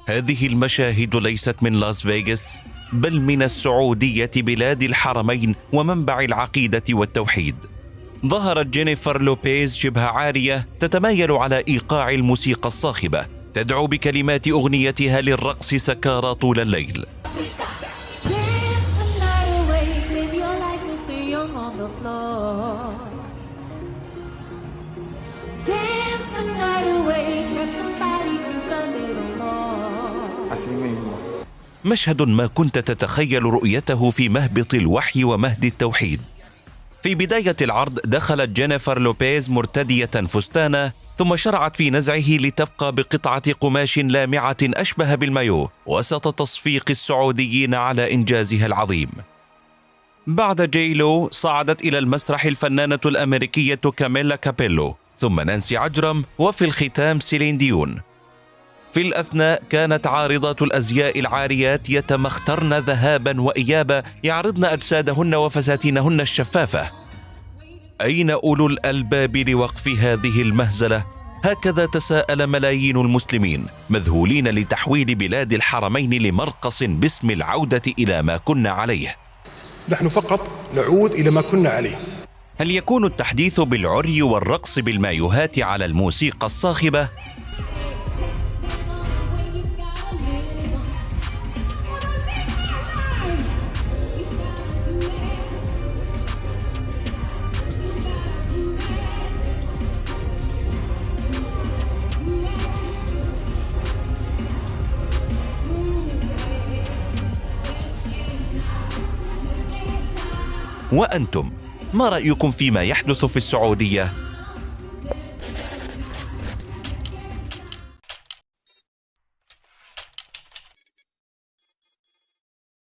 هذه المشاهد ليست من لاس فيغاس، بل من السعودية بلاد الحرمين ومنبع العقيدة والتوحيد. ظهرت جينيفر لوبيز شبه عارية تتمايل على إيقاع الموسيقى الصاخبة، تدعو بكلمات أغنيتها للرقص سكارى طول الليل. مشهد ما كنت تتخيل رؤيته في مهبط الوحي ومهد التوحيد. في بداية العرض دخلت جينيفر لوبيز مرتدية فستانة، ثم شرعت في نزعه لتبقى بقطعة قماش لامعة أشبه بالمايو، وسط تصفيق السعوديين على إنجازها العظيم. بعد جيلو صعدت إلى المسرح الفنانة الأمريكية كاميلا كابيلو، ثم نانسي عجرم، وفي الختام سيلين ديون. في الأثناء كانت عارضات الأزياء العاريات يتمخترن ذهابا وإيابا، يعرضن أجسادهن وفساتينهن الشفافة. أين أولو الألباب لوقف هذه المهزلة؟ هكذا تساءل ملايين المسلمين مذهولين لتحويل بلاد الحرمين لمرقص باسم العودة إلى ما كنا عليه. نحن فقط نعود إلى ما كنا عليه. هل يكون التحديث بالعري والرقص بالمايوهات على الموسيقى الصاخبة؟ وأنتم ما رأيكم فيما يحدث في السعودية؟